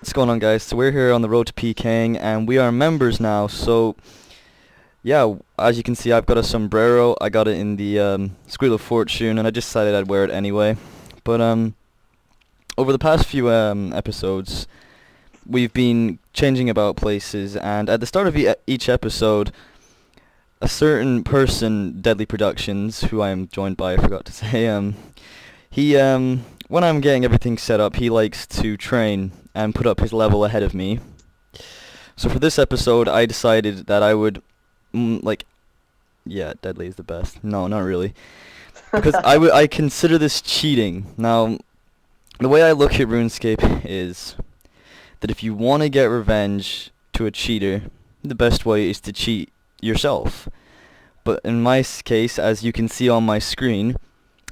What's going on, guys? So we're here on the road to pk'ing, and we are members now. So yeah, as you can see, I've got a sombrero. I got it in the Squeal of Fortune, and I just decided I'd wear it anyway. But over the past few episodes, we've been changing about places, and at the start of each episode, a certain person, Thedeadlyproudctions, who I am joined by, I forgot to say, he when I'm getting everything set up, he likes to train and put up his level ahead of me. So for this episode, I decided that I would, yeah, Deadly is the best. No, not really, because I consider this cheating. Now, the way I look at RuneScape is that if you want to get revenge to a cheater, the best way is to cheat yourself. But in my case, as you can see on my screen,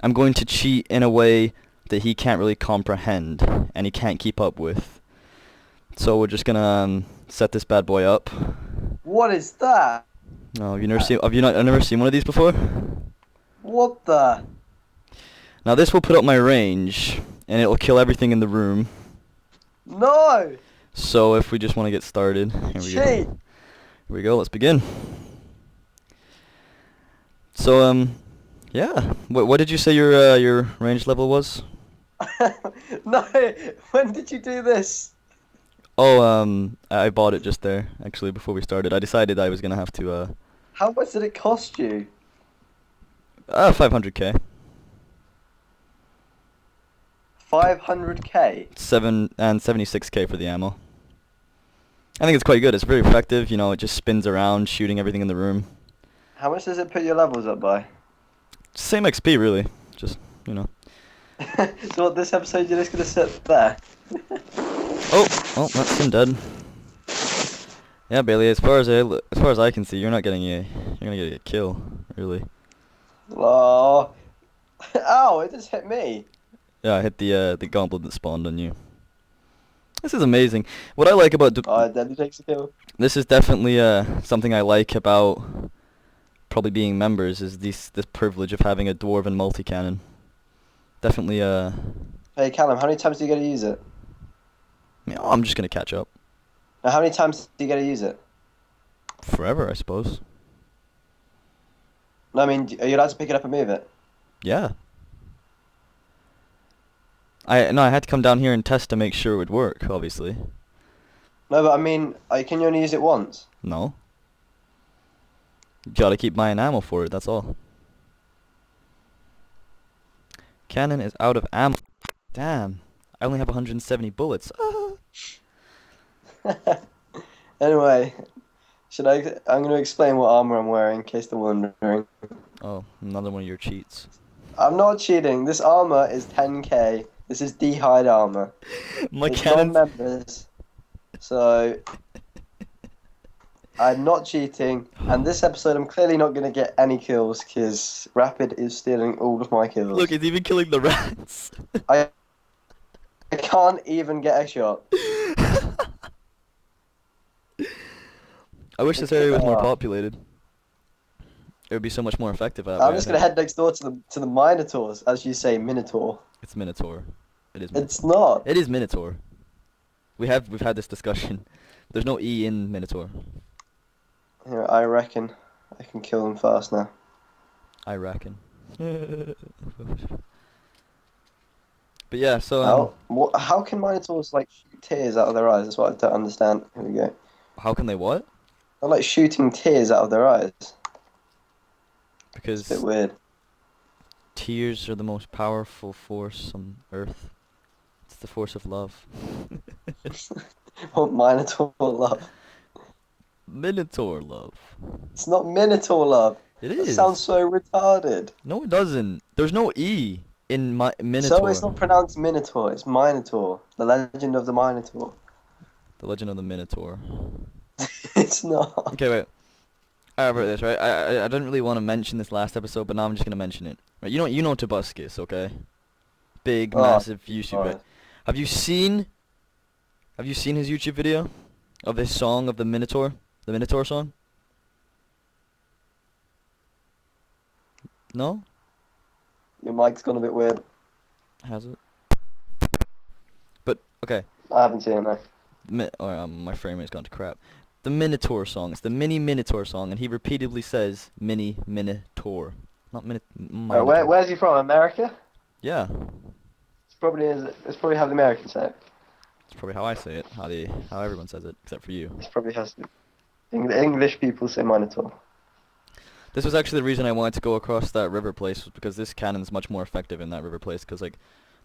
I'm going to cheat in a way that he can't really comprehend and he can't keep up with. So we're just gonna set this bad boy up. What is that? No, have you never seen one of these before? What the? Now this will put up my range and it will kill everything in the room. No! So if we just want to get started, here we go. Here we go. Let's begin. So yeah. What did you say your range level was? No, when did you do this? Oh, I bought it just there, actually, before we started. I decided I was gonna have to, How much did it cost you? 500k. 500k? 76k for the ammo. I think it's quite good. It's very effective, you know, it just spins around, shooting everything in the room. How much does it put your levels up by? Same XP, really. Just, you know. So what, this episode you're just gonna sit there? Oh, that's him dead. Yeah, Bailey. As far as I can see, you're not getting you're gonna get a kill, really. Oh, ow! It just hit me. Yeah, I hit the gauntlet that spawned on you. This is amazing. What I like about Then takes a kill. this is definitely something I like about probably being members is this privilege of having a dwarven multicannon. Definitely Hey Callum, how many times do you get to use it? I'm just gonna catch up. Now, how many times do you get to use it? Forever, I suppose. No, I mean, are you allowed to pick it up and move it? Yeah. I had to come down here and test to make sure it would work, obviously. No, but I mean, can you only use it once? No. Gotta keep buying ammo for it, that's all. Cannon is out of ammo. Damn. I only have 170 bullets. Anyway, I'm going to explain what armor I'm wearing in case they're wondering. Oh, another one of your cheats. I'm not cheating. This armor is 10k. This is D-hide armor. My It's cannon. non-members. So, I'm not cheating. And this episode, I'm clearly not going to get any kills because Rapid is stealing all of my kills. Look, he's even killing the rats. I can't even get a shot. I wish this area was more populated. It would be so much more effective that way. I'm just going to head next door to the Minotaurs, as you say, Minotaur. It's Minotaur. It is Minotaur. It's not. It is Minotaur. We've had this discussion. There's no E in Minotaur. Here, I reckon I can kill them fast now. I reckon. But yeah, so How can Minotaurs like shoot tears out of their eyes? That's what I don't understand. Here we go. how can they what? They're like shooting tears out of their eyes. Because It's a bit weird. tears are the most powerful force on Earth. It's the force of love. What Minotaur love? Minotaur love. It's not Minotaur love. It It is. sounds so retarded. No, it doesn't. There's no E in Minotaur. So it's not pronounced Minotaur. It's Minotaur. The Legend of the Minotaur. The Legend of the Minotaur. It's not. Okay, wait. I remember this, right? I didn't really want to mention this last episode, but now I'm just gonna mention it. Right? You know Tobuscus, okay? Big, massive YouTube. Alright. Right? Have you seen his YouTube video of his song of the Minotaur song? No? Your mic's gone a bit weird. Has it? But okay. I haven't seen it, no. My frame rate's gone to crap. The Minotaur song. It's the Mini Minotaur song, and he repeatedly says Mini Minotaur, not Minotaur. Where's he from? America? Yeah, It's probably how the Americans say it. it's probably how I say it. How everyone says it, except for you. It's probably how English people say Minotaur. This was actually the reason I wanted to go across that river place, was because this cannon's much more effective in that river place, because like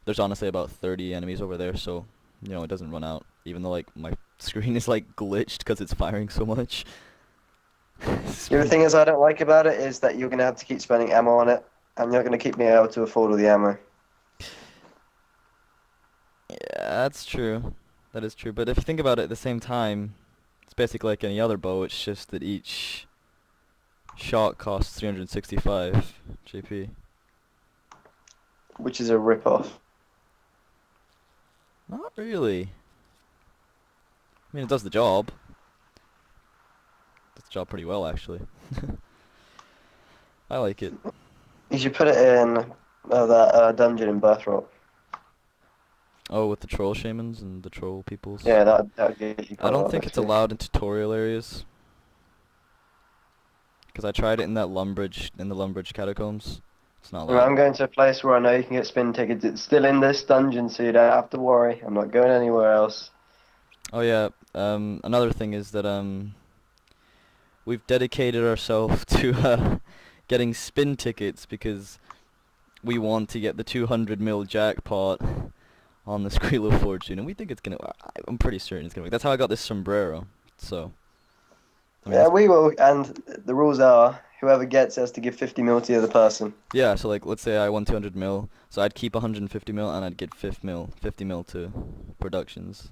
there's honestly about 30 enemies over there, so you know it doesn't run out, even though like my screen is like glitched because it's firing so much. The other thing is I don't like about it is that you're gonna have to keep spending ammo on it, and you're not gonna keep being able to afford all the ammo. Yeah, that's true. That is true. But if you think about it at the same time, it's basically like any other bow, it's just that each shot costs 365 JP. Which is a rip-off. Not really. I mean, it does the job. Does the job pretty well, actually. I like it. You should put it in that dungeon in Birthrock. Oh, with the troll shamans and the troll peoples? Yeah, that gives you I quite a lot don't of think it's XP. allowed in tutorial areas. Because I tried it in the Lumbridge catacombs. It's not Well, I'm allowed. going to a place where I know you can get spin tickets. It's still in this dungeon, so you don't have to worry. I'm not going anywhere else. Oh yeah, another thing is that we've dedicated ourselves to getting spin tickets because we want to get the 200 mil jackpot on the Squeal of Fortune, and we think it's gonna. I'm pretty certain it's gonna work. That's how I got this sombrero. So. I mean, Yeah, that's, we will. And the rules are whoever gets it has to give 50 mil to the other person. yeah. So like, let's say I won 200 mil, so I'd keep 150 mil, and I'd get 50 mil to productions.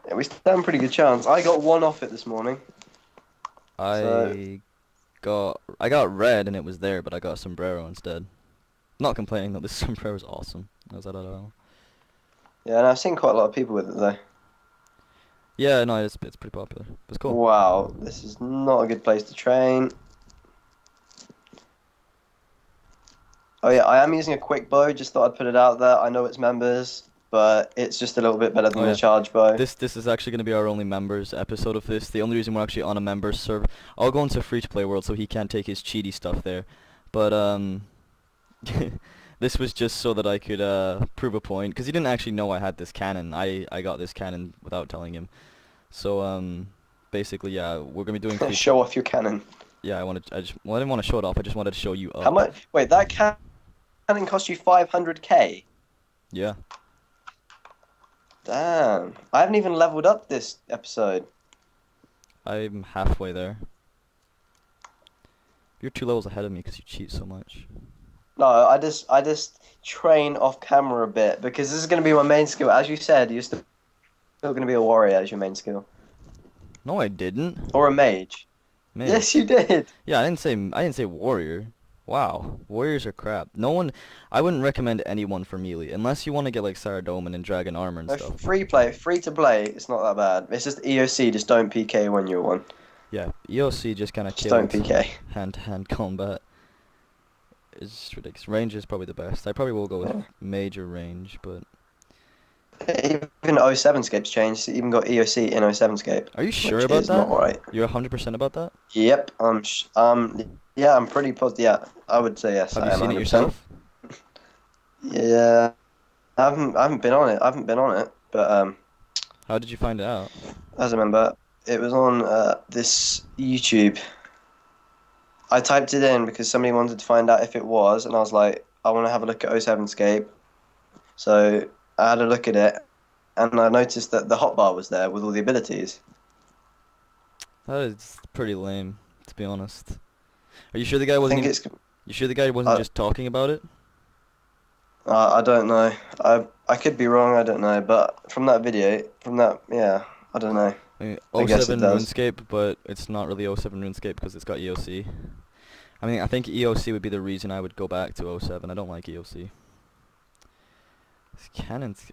Yeah, we stand a pretty good chance. I got one off it this morning. So I got red, and it was there, but I got sombrero instead. Not complaining that this sombrero is awesome. I don't know. yeah, and I've seen quite a lot of people with it though. Yeah, no, it's pretty popular. It's cool. Wow, this is not a good place to train. Oh yeah, I am using a quick bow. Just thought I'd put it out there. I know it's members, but it's just a little bit better than Oh the yeah. charge bow. This is actually going to be our only members episode of this. The only reason we're actually on a members server, I'll go into free to play world so he can't take his cheaty stuff there. But this was just so that I could prove a point, because he didn't actually know I had this cannon. I got this cannon without telling him. So basically, yeah, we're gonna be doing free. Show off your cannon. Yeah, I didn't want to show it off. I just wanted to show you up. How much? Wait, that cannon cost you 500k. Yeah. Damn, I haven't even leveled up this episode. I'm halfway there. You're 2 levels ahead of me because you cheat so much. No, I just train off camera a bit because this is going to be my main skill. As you said, you're still going to be a warrior as your main skill, No, I didn't. or a mage. Man. Yes, you did. Yeah, I didn't say warrior. Wow, warriors are crap. I wouldn't recommend anyone for melee unless you want to get like Saradomin and Dragon Armor and No, stuff. free to play. It's not that bad. It's just EOC. Just don't PK when you're one. Yeah, EOC just kind of Just don't PK. hand-to-hand combat. It's just ridiculous. Range is probably the best. I probably will go with major range, but... Even 07scape's changed. It's even got EOC in 07scape. Are you sure which about is that? Not right. You're 100% about that? Yep. Yeah, I'm pretty positive. Yeah, I would say yes. Have I you am seen it 100%. yourself? Yeah, I haven't been on it. I haven't been on it, but How did you find it out? as I remember, it was on this YouTube. I typed it in because somebody wanted to find out if it was, and I was like, I want to have a look at 07scape. So I had a look at it, and I noticed that the hotbar was there with all the abilities. That is pretty lame, to be honest. Are you sure the guy I wasn't think even... You sure the guy wasn't just talking about it? I don't know. I could be wrong. I don't know. But from that video, yeah, I don't know. I mean, I guess it 07 does. RuneScape, but it's not really 07 RuneScape because it's got EOC. I mean, I think EOC would be the reason I would go back to 07. I don't like EOC. This cannon's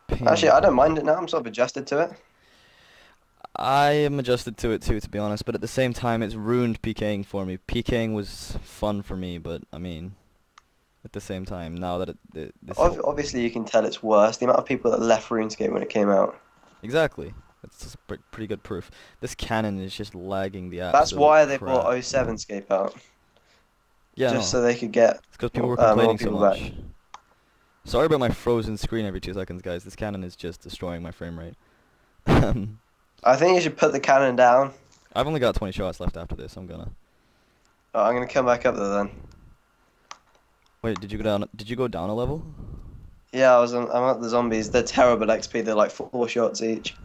pain. Actually, I don't mind it now. I'm sort of adjusted to it. I am adjusted to it too, to be honest, but at the same time, it's ruined pk'ing for me. Pk'ing was fun for me, but I mean, at the same time, now that Obviously, you can tell it's worse. The amount of people that left RuneScape when it came out. Exactly. It's just pretty good proof. This cannon is just lagging the That's absolute why they crap. brought 07scape out, Yeah, just no. so they could get It's because people were more complaining so people back. much. Sorry about my frozen screen every 2 seconds, guys. This cannon is just destroying my frame rate. I think you should put the cannon down. I've only got 20 shots left after this. I'm gonna. Oh, I'm gonna come back up there then. Wait, did you go down? Did you go down a level? Yeah, I'm at the zombies. They're terrible XP. They're like 4 shots each.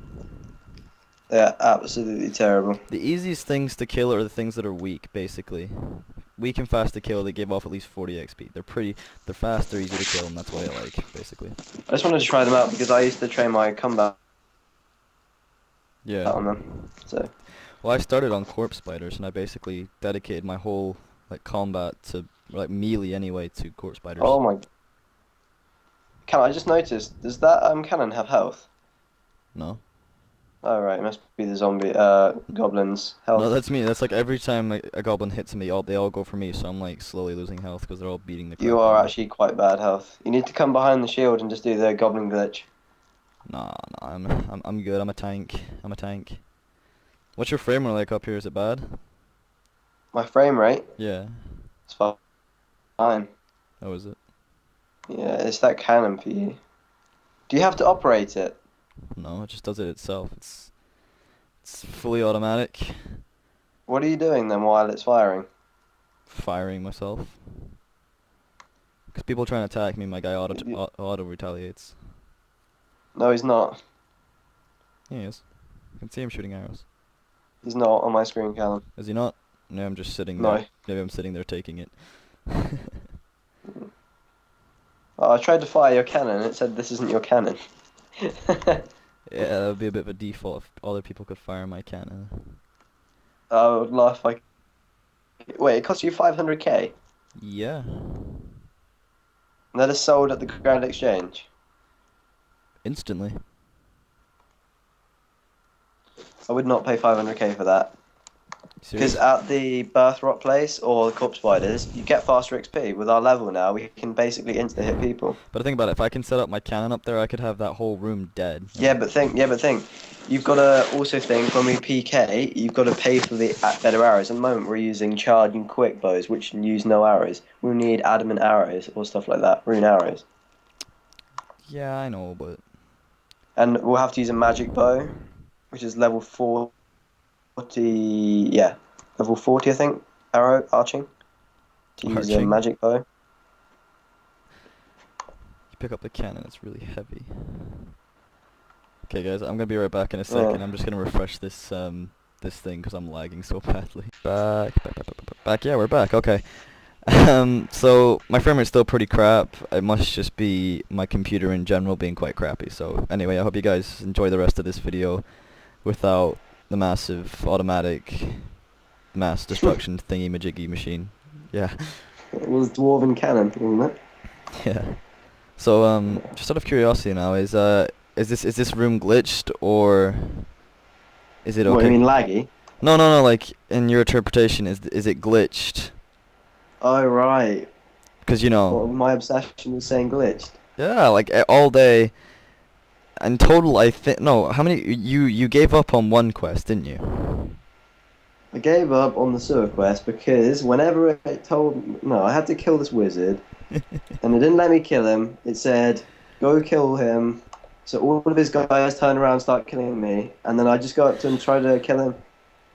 They're absolutely terrible. The easiest things to kill are the things that are weak, basically. Weak and fast to kill, they give off at least 40 XP. They're fast, they're easy to kill, and that's what I like, basically. I just wanted to try them out because I used to train my combat Yeah. on them. So. Well, I started on corpse spiders, and I basically dedicated my whole like combat to like melee anyway to corpse spiders. Oh my. I just noticed? Does that cannon have health? No. Oh right, it must be the zombie goblins' health. No, that's me. That's like every time a goblin hits me, they all go for me, so I'm like slowly losing health because they're all beating the crap You out are of me. actually quite bad health. You need to come behind the shield and just do the goblin glitch. Nah, I'm good. I'm a tank. I'm a tank. What's your frame rate like up here? Is it bad? My frame rate? Yeah. It's fine. How is it? Yeah, it's that cannon for you. Do you have to operate it? No, it just does it itself. It's fully automatic. What are you doing then while it's firing? Firing myself. Because people trying to attack me, my guy auto retaliates. No, he's not. Yeah, he is. I can see him shooting arrows. He's not on my screen, Callum. Is he not? No, I'm just sitting No. there. Maybe I'm sitting there taking it. Oh, I tried to fire your cannon and it said this isn't your cannon. Yeah, that would be a bit of a default if other people could fire my cannon. I would laugh like... Wait, it cost you 500k? Yeah. And that is sold at the Grand Exchange? Instantly. I would not pay 500k for that. Because Serious? at the Birth Rot place or the Corpse Spiders, you get faster XP. With our level now, we can basically insta-hit people. But think about it, if I can set up my cannon up there, I could have that whole room dead. Yeah, but think. You've got to also think, when we PK, you've got to pay for the better arrows. At the moment, we're using charge and quick bows, which use no arrows. We need adamant arrows or stuff like that, rune arrows. Yeah, I know, but... And we'll have to use a magic bow, which is level 40, yeah, level 40, I think, arrow, arching, to use a Arching? magic bow. You pick up the cannon, it's really heavy. Okay guys, I'm gonna be right back in a second. Yeah. I'm just gonna refresh this this thing because I'm lagging so badly. Back. Yeah, we're back. Okay. So my frame rate's still pretty crap. It must just be my computer in general being quite crappy. So anyway, I hope you guys enjoy the rest of this video without the massive automatic mass destruction thingy majiggy machine. Yeah. It was dwarven cannon, wasn't it? Yeah. So just out of curiosity now, is this room glitched or is it okay? What, you mean laggy? No, like in your interpretation, is it glitched? Oh, right. Because you know. Well, my obsession was saying glitched. Yeah, like all day. In total, I think no. How many you gave up on one quest, didn't you? I gave up on the sewer quest because whenever it told... No, I had to kill this wizard, and it didn't let me kill him. It said, go kill him. So all of his guys turn around and start killing me, and then I just go up to him and try to kill him.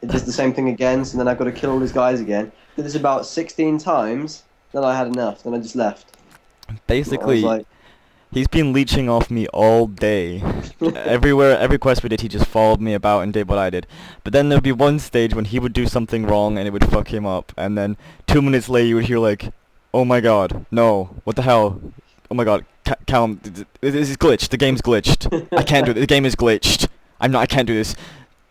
It does the same thing again, so then I've got to kill all his guys again. Did this about 16 times, then I had enough, then I just left. Basically, Like, he's been leeching off me all day. Everywhere, every quest we did, he just followed me about and did what I did. But then there'd be one stage when he would do something wrong and it would fuck him up. And then 2 minutes later you would hear like, oh my god, no, what the hell? Oh my god, Callum, this is glitched, the game's glitched. I can't do it, the game is glitched. I can't do this.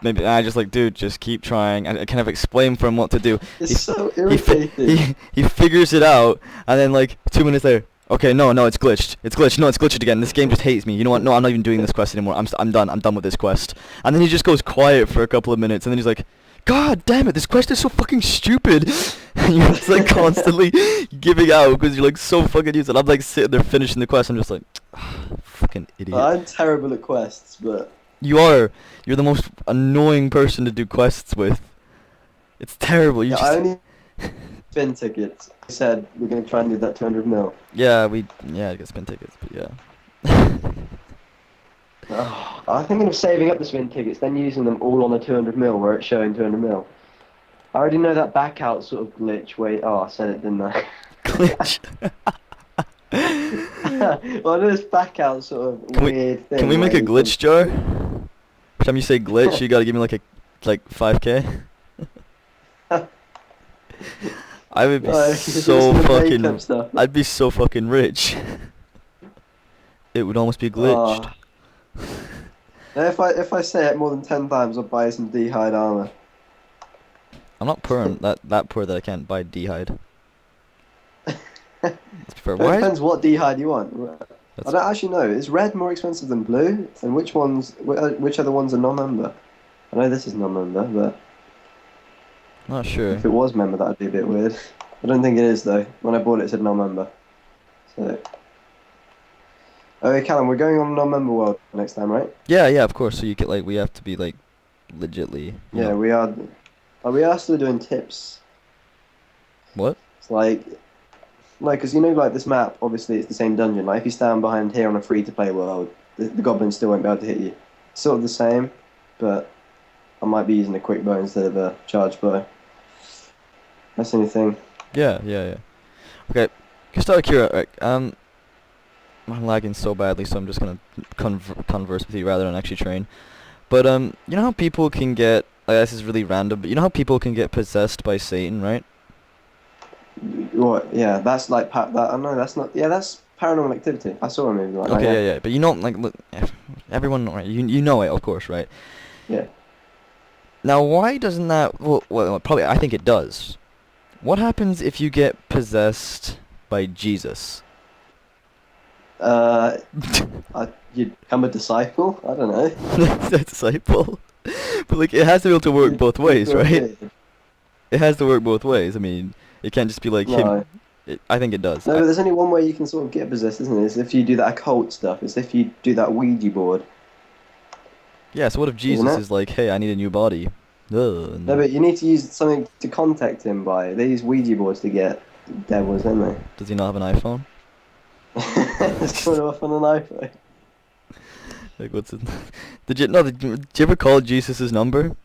Maybe I just like, dude, just keep trying. I kind of explain for him what to do. it's so irritating. He figures it out, and then like 2 minutes later, okay, no, it's glitched. It's glitched. No, it's glitched again. This game just hates me. You know what? No, I'm not even doing this quest anymore. I'm done. I'm done with this quest. And then he just goes quiet for a couple of minutes, and then he's like, God damn it, this quest is so fucking stupid. And you're just like constantly giving out because you're like so fucking useless. I'm like sitting there finishing the quest. I'm just like, fucking idiot. I'm terrible at quests, but You're the most annoying person to do quests with. It's terrible. You Yeah, I just only spin tickets. I said we're gonna try and do that 200 mil. yeah, I get spin tickets, but yeah. Oh, I'm thinking of saving up the spin tickets, then using them all on the 200 mil where it's showing 200 mil. I already know that back out sort of glitch. Wait, oh, I said it, didn't I? Glitch. Well, this back out sort of Can we weird thing. can we make where a you glitch jar? Every time you say glitch, you gotta give me like 5K. I would be No, so some fucking. makeup stuff. I'd be so fucking rich. It would almost be glitched. If I say it more than 10 times, I'll buy some D-hide armor. I'm not poor that poor that I can't buy D-hide. Let's be fair. It Why? depends what D-hide you want. I That's don't actually know. Is red more expensive than blue? And which other ones are non-member? I know this is non-member, but not sure. if it was member, that would be a bit weird. I don't think it is though. When I bought it, it said non-member. So, okay, Callum, we're going on non-member world next time, right? Yeah, yeah, of course. So you get like we have to be like legitly. You Yeah, know. we are. We are still doing tips. What? It's like, no, because you know, like this map, obviously it's the same dungeon. Like if you stand behind here on a free-to-play world, the goblins still won't be able to hit you. It's sort of the same, but I might be using a quick bow instead of a charge bow. That's the only thing. Yeah, yeah, yeah. Okay. Just out of curiosity, I'm lagging so badly, so I'm just gonna converse with you rather than actually train. But you know how people can get? This is really random, but you know how people can get possessed by Satan, right? What? Yeah, that's like that. I know that's not. Yeah, that's paranormal activity. I saw a movie like that. Okay, Yeah. yeah, yeah. But you know, like, look, everyone, right? You know it, of course, right? Yeah. Now, why doesn't that? Well, probably I think it does. What happens if you get possessed by Jesus? Uh, you become a disciple. I don't know. A disciple. But like, it has to be able to work both ways, feel right? weird. It has to work both ways. I mean, it can't just be like him. No. I think it does. No, but there's only one way you can sort of get possessed, isn't it? It's if you do that occult stuff. It's if you do that Ouija board. Yeah. So what if Isn't Jesus it? is like, hey, I need a new body? Ugh, No, but you need to use something to contact him by. They use Ouija boards to get devils, don't they? does he not have an iPhone? It's going off on an iPhone. Like, what's it? Did you ever call Jesus' number?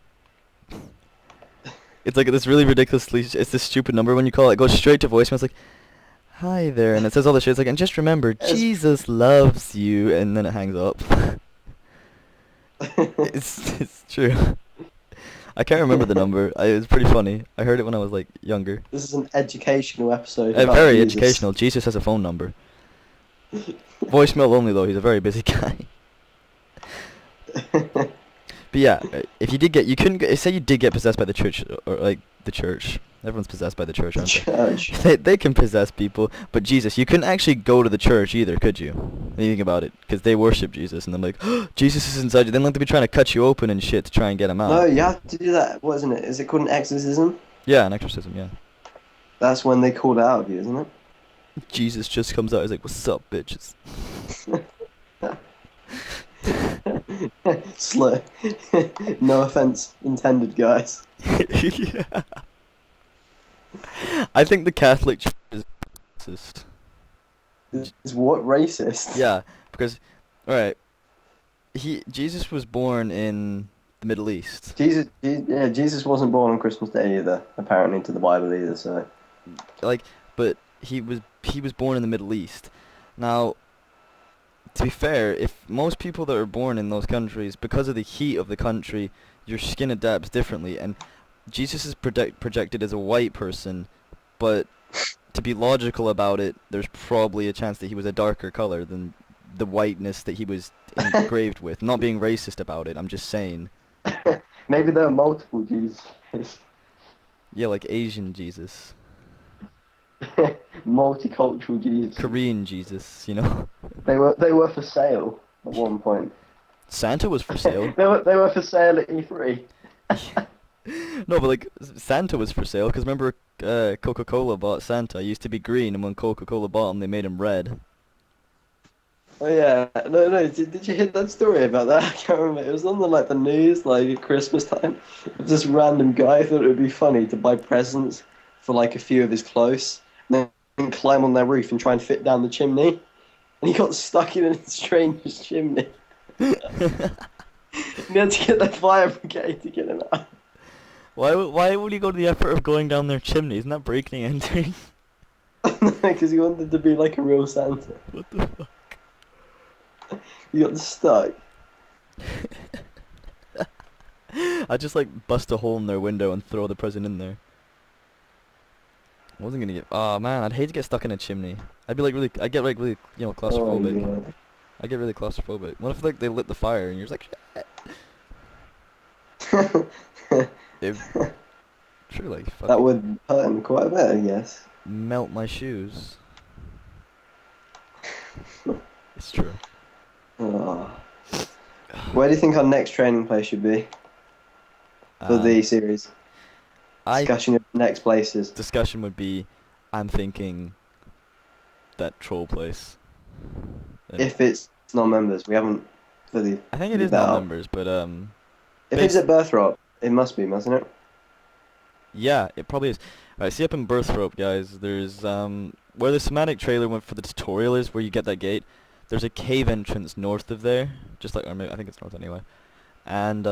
It's like this really ridiculously. It's this stupid number when you call it. It goes straight to voicemail. It's like, hi there, and it says all the shit. It's like, and just remember, Jesus loves you, and then it hangs up. It's true. I can't remember the number. It was pretty funny. I heard it when I was like younger. This is an educational episode. About Very Jesus. educational. Jesus has a phone number. Voicemail only though. He's a very busy guy. But yeah, if you did get, you couldn't get, say you did get possessed by the church, or like the church. Everyone's possessed by the church, aren't Church. they can possess people, but Jesus, you couldn't actually go to the church either, could you? When you think about it, because they worship Jesus, and they're like, oh, Jesus is inside you. Then like they'd be trying to cut you open and shit to try and get him out. No, you have to do that. What isn't it? Is it called an exorcism? Yeah, an exorcism. Yeah. That's when they call it out of you, isn't it? Jesus just comes out. He's like, "What's up, bitches?" Slow. No offense intended, guys. Yeah. I think the Catholic Church is racist. Is what racist? Yeah, because, alright, Jesus was born in the Middle East. Jesus wasn't born on Christmas Day either, apparently to the Bible either. So, Like, but he was born in the Middle East. Now, to be fair, if most people that are born in those countries, because of the heat of the country, your skin adapts differently, and Jesus is projected as a white person, but to be logical about it, there's probably a chance that he was a darker color than the whiteness that he was engraved with. Not being racist about it, I'm just saying. maybe there are multiple Jesus. Yeah, like Asian Jesus. Multicultural Jesus. Korean Jesus, you know? They were for sale at one point. Santa was for sale. they were for sale at E3. No, but like, Santa was for sale, because remember Coca-Cola bought Santa. He used to be green, and when Coca-Cola bought him, they made him red. Oh yeah, no. Did you hear that story about that? I can't remember. It was on the news like at Christmas time. This random guy thought it would be funny to buy presents for like a few of his close, and then climb on their roof and try and fit down the chimney. And he got stuck in a stranger's chimney. And he had to get the fire brigade to get him out. Why would he go to the effort of going down their chimney? Isn't that breaking and entering? Because he wanted to be like a real Santa. What the fuck? He got stuck. I'd just like bust a hole in their window and throw the present in there. I wasn't gonna get. Oh man, I'd hate to get stuck in a chimney. I'd be like really. I'd get like really, claustrophobic. Oh, I get really claustrophobic. What if like they lit the fire and you're just like, yeah. it sure like That fucking would hurt him quite a bit, I guess. melt my shoes. It's true. Oh. Where do you think our next training place should be for the series? Discussion of next places. Discussion would be, I'm thinking that troll place. If it's non-members, we haven't fully. I think it is that up. non-members, but If it's at Birthrock, it must be, mustn't it? yeah, it probably is. Alright, see up in Birthrope, guys, there's where the semantic trailer went for the tutorial is, where you get that gate. There's a cave entrance north of there, just like, or maybe, I think it's north anyway. And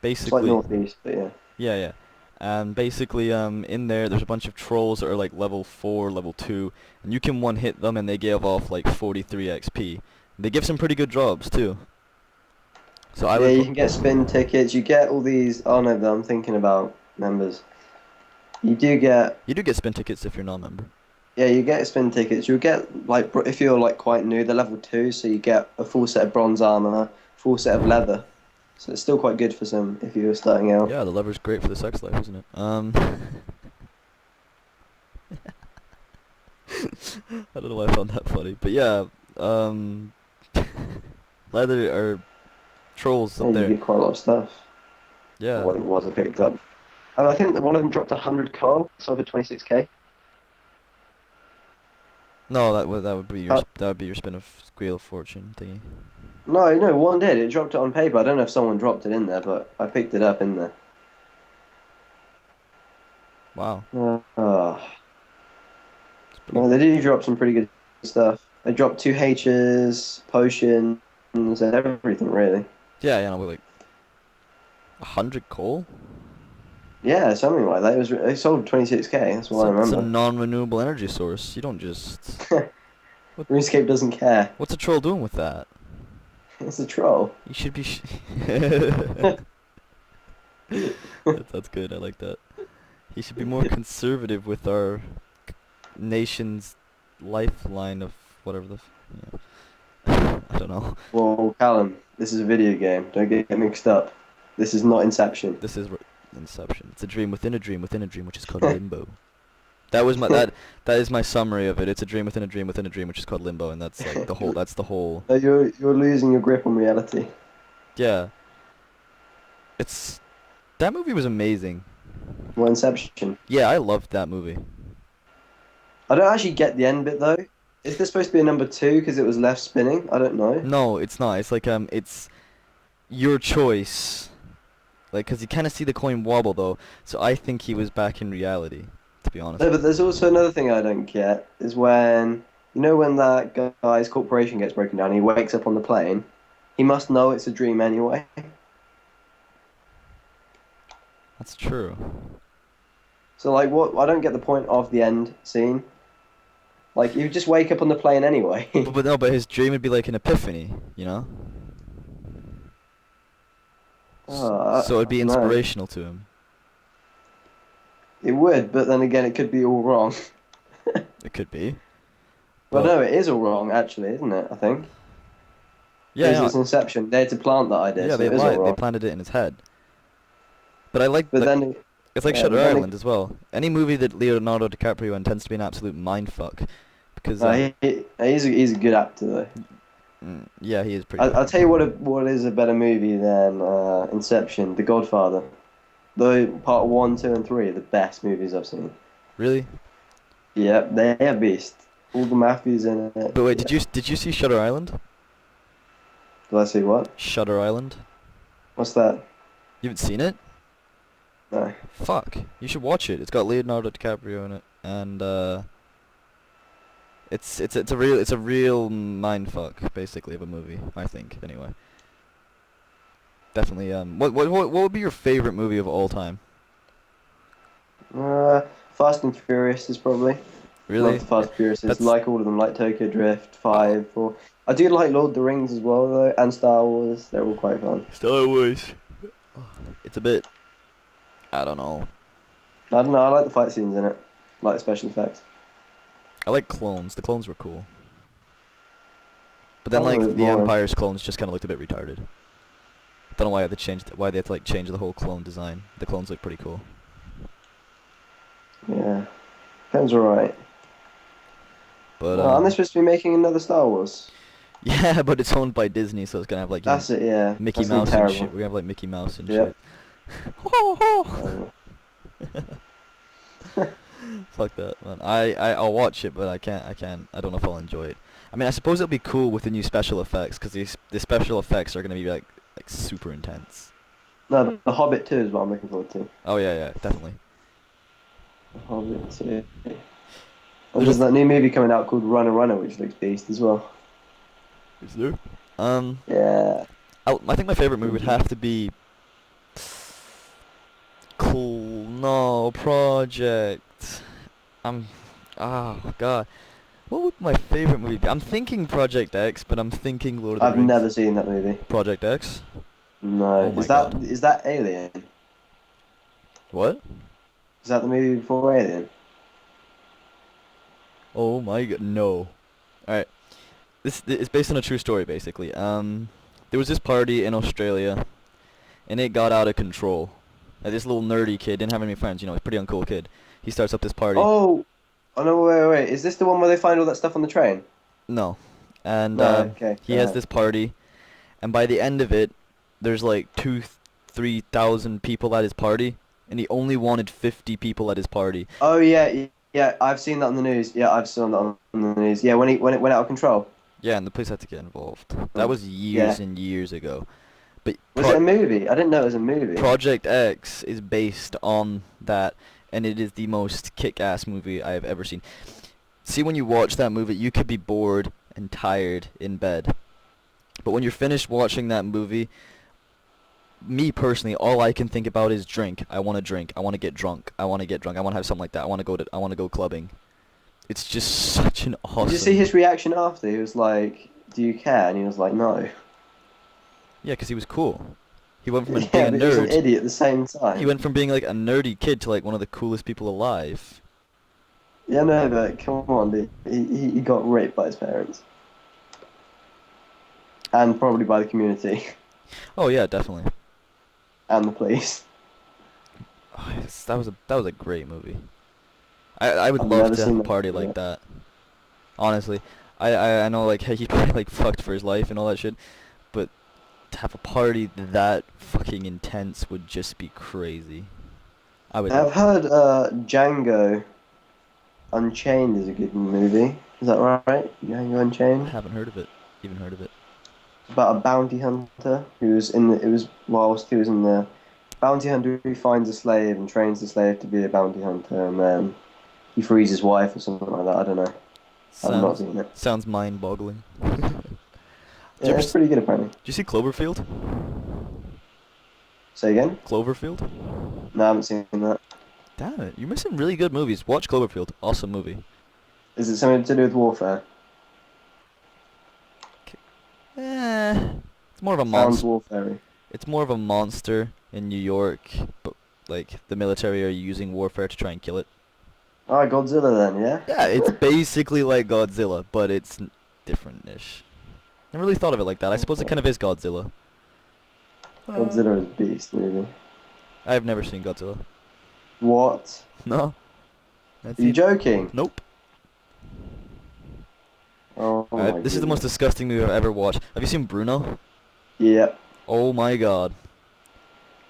basically, It's like northeast, but yeah. yeah. And basically, in there's a bunch of trolls that are like level 4, level 2, and you can one hit them and they give off like 43 XP. They give some pretty good jobs too. So I Yeah, would you can get spin tickets. You get all these. Oh no, but I'm thinking about members. You do get. You do get spin tickets if you're not a member. Yeah, you get spin tickets. You'll get like if you're like quite new, they're level 2, so you get a full set of bronze armor, full set of leather. So it's still quite good for some if you're starting out. Yeah, the lever's great for the sex life, isn't it? I don't know why I found that funny, but yeah, leather or trolls Yeah, up you there. get quite a lot of stuff. Yeah. What it was I picked up. And I think that one of them dropped 100 coal, so over 26k. No, that would be your spin of squeal of fortune thingy. No, one did. It dropped it on paper. I don't know if someone dropped it in there, but I picked it up in there. Wow. No, they do drop some pretty good stuff. They dropped 2 H's, potions, and everything really. Yeah, no, but like 100 coal. Yeah, something like that. They sold 26k. That's what I It's a remember. non-renewable energy source. You don't just. RuneScape doesn't care. What's a troll doing with that? It's a troll. You should be. That's good. I like that. He should be more conservative with our nation's lifeline of whatever the. I don't know. Well, Callum, this is a video game. Don't get mixed up. This is not Inception. This is Inception. It's a dream within a dream within a dream, which is called limbo. That was my that is my summary of it. It's a dream within a dream within a dream, which is called limbo, and that's like the whole. That's the whole. No, you're losing your grip on reality. Yeah. It's that movie was amazing. Well, Inception. Yeah, I loved that movie. I don't actually get the end bit though. Is this supposed to be a number 2 because it was left spinning? I don't know. No, it's not. It's like it's your choice. Like, 'cause you kind of see the coin wobble though, so I think he was back in reality. To be honest. No, but there's also another thing I don't get is when when that guy's corporation gets broken down, he wakes up on the plane. He must know it's a dream anyway. That's true. So like, what? I don't get the point of the end scene. Like, you just wake up on the plane anyway. but no, but his dream would be like an epiphany, you know? So it'd be no. inspirational to him. It would, but then again, it could be all wrong. It could be. Well, But no, it is all wrong, actually, isn't it? I think. yeah, Because no, it's Inception. They had to plant that idea, yeah, so they it is all lied. They wrong. planted it in his head. But I like. But Like, then, it's like yeah, Shutter but then Island as well. Any movie that Leonardo DiCaprio in tends to be an absolute mindfuck, because he's a good actor though. yeah, he is pretty. I'll tell you what is a better movie than Inception, The Godfather. The part 1, 2, and 3 are the best movies I've seen. Really? Yeah, they are beast. All the Matthews in it. But wait, Yeah. did you see Shutter Island? Did I see what? Shutter Island? What's that? You haven't seen it? No. Fuck. You should watch it. It's got Leonardo DiCaprio in it, and it's a real mindfuck basically of a movie. I think anyway. Definitely. What would be your favorite movie of all time? Fast and Furious is probably. Really? Love the Fast and Furious. That's Like all of them, like Tokyo Drift, oh, 5, 4. I do like Lord of the Rings as well, though, and Star Wars. They're all quite fun. Star Wars. It's a bit. I don't know. I don't know. I like the fight scenes in it, like the special effects. I like clones. The clones were cool. But then That was a like bit the boring. Empire's clones just kind of looked a bit retarded. Don't know why they had to like change the whole clone design. The clones look pretty cool. Yeah, film's alright. But Aren't they supposed to be making another Star Wars? yeah, but it's owned by Disney, so it's gonna have like That's it. Yeah. Mickey That's gonna be Mouse and terrible. shit. We're gonna have like Mickey Mouse and Yep. shit. Ho ho! Fuck that, man. I'll watch it, but I can't. I don't know if I'll enjoy it. I mean, I suppose it'll be cool with the new special effects, because the special effects are gonna be like super intense. No, The Hobbit 2 is what I'm looking forward to. Oh yeah, definitely. The Hobbit 2. And there's that new movie coming out called Runner, which looks beast as well. Is there? Yeah. I think my favorite movie would have to be Cool. No, Project. Oh god. What would my favorite movie be? I'm thinking Project X, but I'm thinking Lord of the I've Rings. never seen that movie. Project X? No. Oh my Is that God. is that Alien? What? Is that the movie before Alien? Oh my god, no. Alright. This is based on a true story, basically. There was this party in Australia, and it got out of control. This little nerdy kid didn't have any friends, you know, a pretty uncool kid. He starts up this party. Oh no! Wait! Is this the one where they find all that stuff on the train? No. And No. Okay. he has this party, and by the end of it, there's like 3,000 people at his party, and he only wanted 50 people at his party. Oh yeah. I've seen that on the news. Yeah, I've seen that on the news. Yeah, when it went out of control. Yeah, and the police had to get involved. That was years and years ago. But Was it a movie? I didn't know it was a movie. Project X is based on that, and it is the most kick-ass movie I have ever seen. See, when you watch that movie, you could be bored and tired in bed. But when you're finished watching that movie, me personally, all I can think about is drink. I want to drink. I want to get drunk. I want to get drunk. I want to have something like that. I want to go clubbing. It's just such an awesome. Did you see his reaction after? He was like, "Do you care?" And he was like, "No." Yeah, because he was cool. He went from being Yeah, a but he was an nerd. idiot at the same time. He went from being like a nerdy kid to like one of the coolest people alive. Yeah, no, but come on, dude. He got raped by his parents. And probably by the community. Oh yeah, definitely. And the police. Oh, yes, that was a great movie. I would I've love never to have seen a that party movie like yet. that. Honestly, I know like he probably like fucked for his life and all that shit, but to have a party that fucking intense would just be crazy. I would. I've heard Django Unchained is a good movie. Is that right? Django I Unchained? haven't heard of it. Even heard of it. It's about a bounty hunter who's it was whilst he was in the bounty hunter who finds a slave and trains the slave to be a bounty hunter, and then he frees his wife or something like that. I don't know. I've not seen it. Sounds mind-boggling. Yeah, it's pretty good apparently. Did you see Cloverfield? Say again? Cloverfield? No, I haven't seen that. Damn it, you're missing really good movies. Watch Cloverfield. Awesome movie. Is it something to do with warfare? It's more of a Sounds monster. warfare-y. It's more of a monster in New York, but like the military are using warfare to try and kill it. Alright, Godzilla then, yeah? Yeah, it's basically like Godzilla, but it's different-ish. Never really thought of it like that. I suppose it kind of is Godzilla. Godzilla is a beast movie. I've never seen Godzilla. What? No. Are you joking? Nope. Oh my This is the most goodness. disgusting movie I've ever watched. Have you seen Bruno? Yep. Oh my god.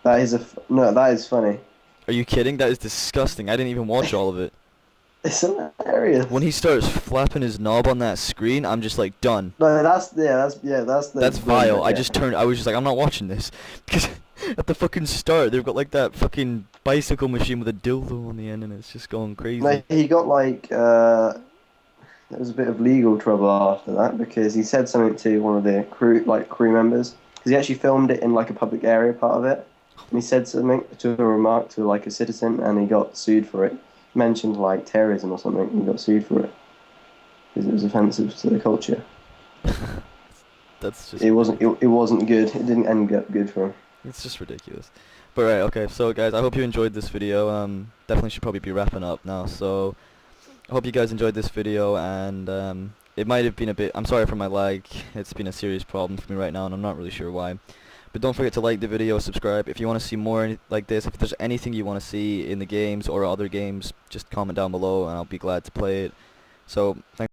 That is no, that is funny. Are you kidding? That is disgusting. I didn't even watch all of it. It's hilarious. When he starts flapping his knob on that screen, I'm just like done. No, that's the That's vile. I yeah. just turned. I was just like, I'm not watching this, because at the fucking start they've got like that fucking bicycle machine with a dildo on the end, and it's just going No, crazy. he got like there was a bit of legal trouble after that because he said something to one of the crew members because he actually filmed it in like a public area part of it, and he said something to a remark to like a citizen, and he got sued for it. Mentioned like terrorism or something, and he got sued for it because it was offensive to the culture. That's just It wasn't. ridiculous. It wasn't good. It didn't end up good for him. It's just ridiculous. But right, okay. So guys, I hope you enjoyed this video. Definitely should probably be wrapping up now. So I hope you guys enjoyed this video, and it might have been a bit. I'm sorry for my lag. It's been a serious problem for me right now, and I'm not really sure why. But don't forget to like the video, subscribe. If you want to see more like this, if there's anything you want to see in the games or other games, just comment down below, and I'll be glad to play it. So thanks.